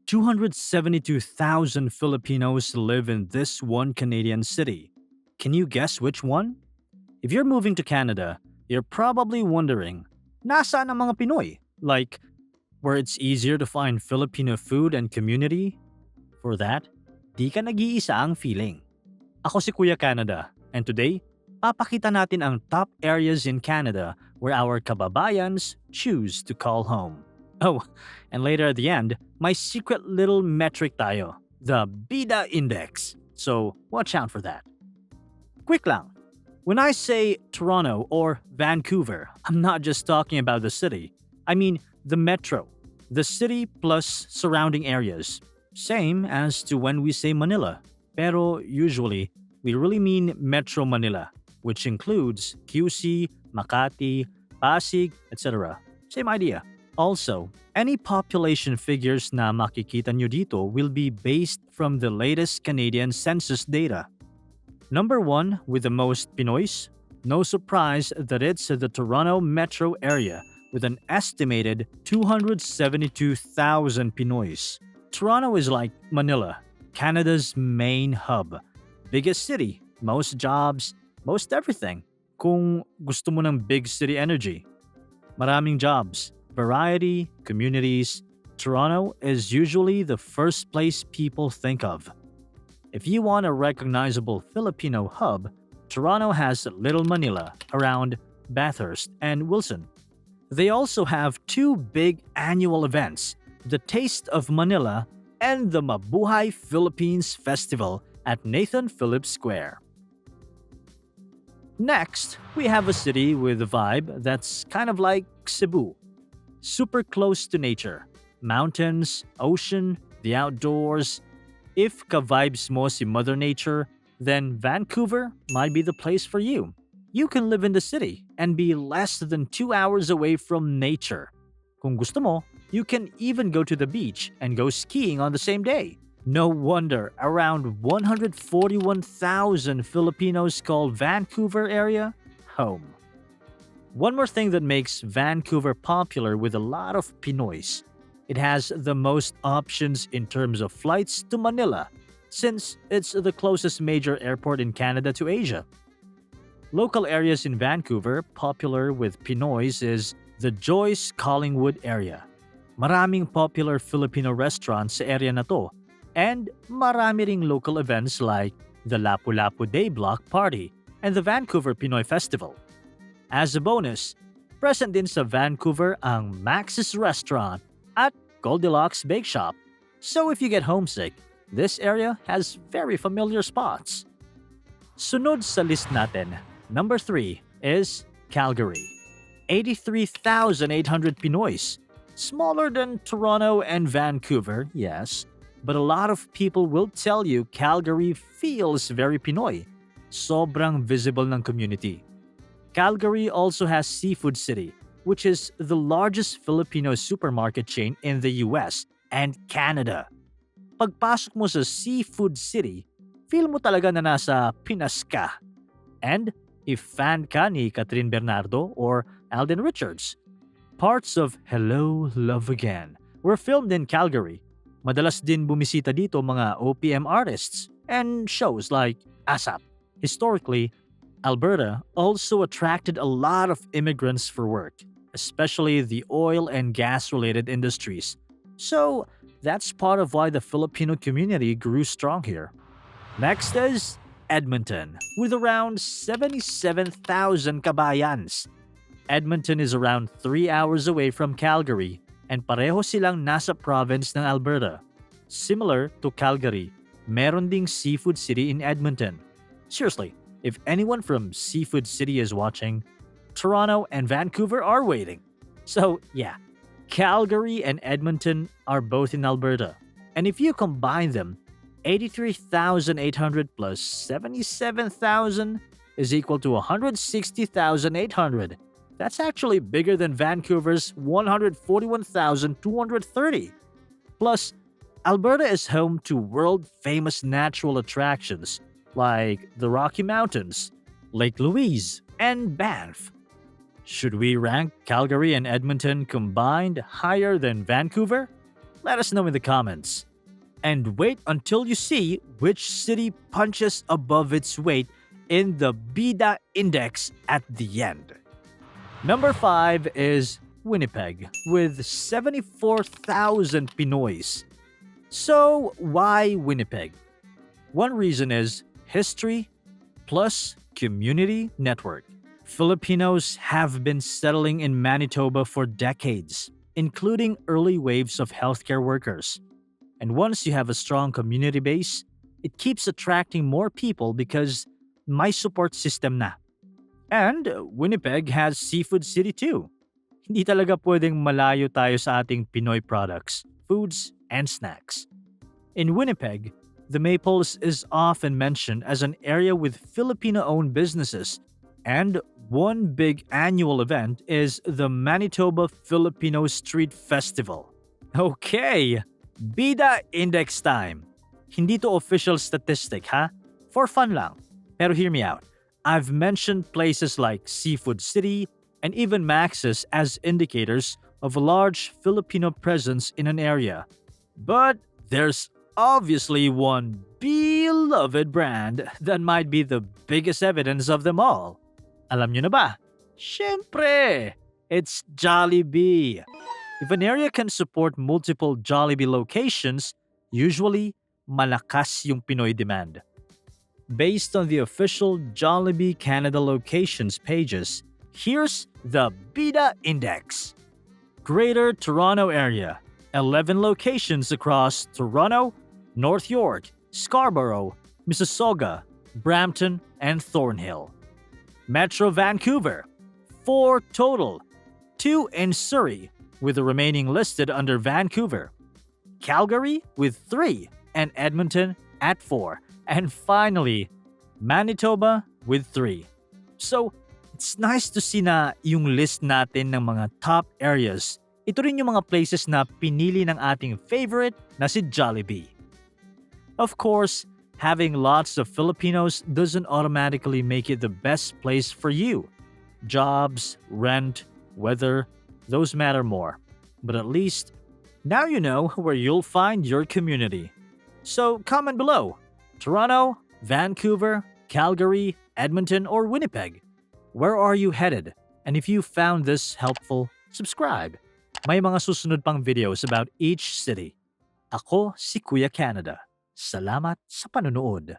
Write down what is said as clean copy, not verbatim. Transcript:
272,000 Filipinos live in this one Canadian city. Can you guess which one? If you're moving to Canada, you're probably wondering, nasaan ang mga Pinoy? Like, where it's easier to find Filipino food and community? For that, di ka nag-iisa ang feeling. Ako si Kuya Canada, and today, papakita natin ang top areas in Canada where our kababayans choose to call home. Oh, and later at the end, my secret little metric tayo, the Bida Index. So watch out for that. Quick lang, when I say Toronto or Vancouver, I'm not just talking about the city. I mean the metro, the city plus surrounding areas. Same as to when we say Manila. Pero usually, we really mean Metro Manila, which includes QC, Makati, Pasig, etc. Same idea. Also, any population figures na makikita nyo dito will be based from the latest Canadian census data. Number 1 with the most Pinoys? No surprise that it's the Toronto metro area with an estimated 272,000 Pinoys. Toronto is like Manila, Canada's main hub. Biggest city, most jobs, most everything. Kung gusto mo ng big city energy. Maraming jobs, variety, communities, Toronto is usually the first place people think of. If you want a recognizable Filipino hub, Toronto has Little Manila around Bathurst and Wilson. They also have two big annual events, the Taste of Manila and the Mabuhay Philippines Festival at Nathan Phillips Square. Next, we have a city with a vibe that's kind of like Cebu. Super close to nature. Mountains, ocean, the outdoors. If ka-vibes mo si Mother Nature, then Vancouver might be the place for you. You can live in the city and be less than 2 hours away from nature. Kung gusto mo, you can even go to the beach and go skiing on the same day. No wonder around 141,000 Filipinos call Vancouver area home. One more thing that makes Vancouver popular with a lot of Pinoys. It has the most options in terms of flights to Manila, since it's the closest major airport in Canada to Asia. Local areas in Vancouver popular with Pinoys is the Joyce Collingwood area. Maraming popular Filipino restaurants sa area na to, and marami ring local events like the Lapu-Lapu Day Block Party and the Vancouver Pinoy Festival. As a bonus, present din sa Vancouver ang Max's Restaurant at Goldilocks Bake Shop. So if you get homesick, this area has very familiar spots. Sunod sa list natin, number 3 is Calgary. 83,800 Pinoys. Smaller than Toronto and Vancouver, yes, but a lot of people will tell you Calgary feels very Pinoy. Sobrang visible ng community. Calgary also has Seafood City, which is the largest Filipino supermarket chain in the US and Canada. Pagpasok mo sa Seafood City, feel mo talaga na nasa Pinas ka. And if fan ka ni Catherine Bernardo or Alden Richards, parts of Hello, Love Again were filmed in Calgary. Madalas din bumisita dito mga OPM artists and shows like ASAP. Historically, Alberta also attracted a lot of immigrants for work, especially the oil and gas-related industries. So, that's part of why the Filipino community grew strong here. Next is Edmonton, with around 77,000 kabayans. Edmonton is around 3 hours away from Calgary, and pareho silang nasa province ng Alberta. Similar to Calgary, meron ding Seafood City in Edmonton. Seriously, if anyone from Seafood City is watching, Toronto and Vancouver are waiting. So yeah, Calgary and Edmonton are both in Alberta. And if you combine them, 83,800 plus 77,000 is equal to 160,800. That's actually bigger than Vancouver's 141,230. Plus, Alberta is home to world-famous natural attractions like the Rocky Mountains, Lake Louise, and Banff. Should we rank Calgary and Edmonton combined higher than Vancouver? Let us know in the comments. And wait until you see which city punches above its weight in the Bida Index at the end. Number 5 is Winnipeg with 74,000 Pinoys. So, why Winnipeg? One reason is history plus community network. Filipinos have been settling in Manitoba for decades, including early waves of healthcare workers. And once you have a strong community base, it keeps attracting more people because may support system na. And Winnipeg has Seafood City too. Hindi talaga pwedeng malayo tayo sa ating Pinoy products, foods, and snacks. In Winnipeg, the Maples is often mentioned as an area with Filipino-owned businesses, and one big annual event is the Manitoba Filipino Street Festival. Okay, Bida Index time. Hindi to official statistic ha? For fun lang. Pero hear me out. I've mentioned places like Seafood City and even Max's as indicators of a large Filipino presence in an area. But there's obviously one beloved brand that might be the biggest evidence of them all. Alam nyo na ba? Siyempre! It's Jollibee. If an area can support multiple Jollibee locations, usually malakas yung Pinoy demand. Based on the official Jollibee Canada locations pages, here's the Bida Index. Greater Toronto Area, 11 locations across Toronto, North York, Scarborough, Mississauga, Brampton, and Thornhill. Metro Vancouver, 4 total, 2 in Surrey, with the remaining listed under Vancouver. Calgary with 3, and Edmonton at 4. And finally, Manitoba with 3. So, it's nice to see na yung list natin ng mga top areas. Ito rin yung mga places na pinili ng ating favorite na si Jollibee. Of course, having lots of Filipinos doesn't automatically make it the best place for you. Jobs, rent, weather, those matter more. But at least, now you know where you'll find your community. So comment below. Toronto, Vancouver, Calgary, Edmonton, or Winnipeg. Where are you headed? And if you found this helpful, subscribe. May mga susunod pang videos about each city. Ako si Kuya Canada. Salamat sa panonood.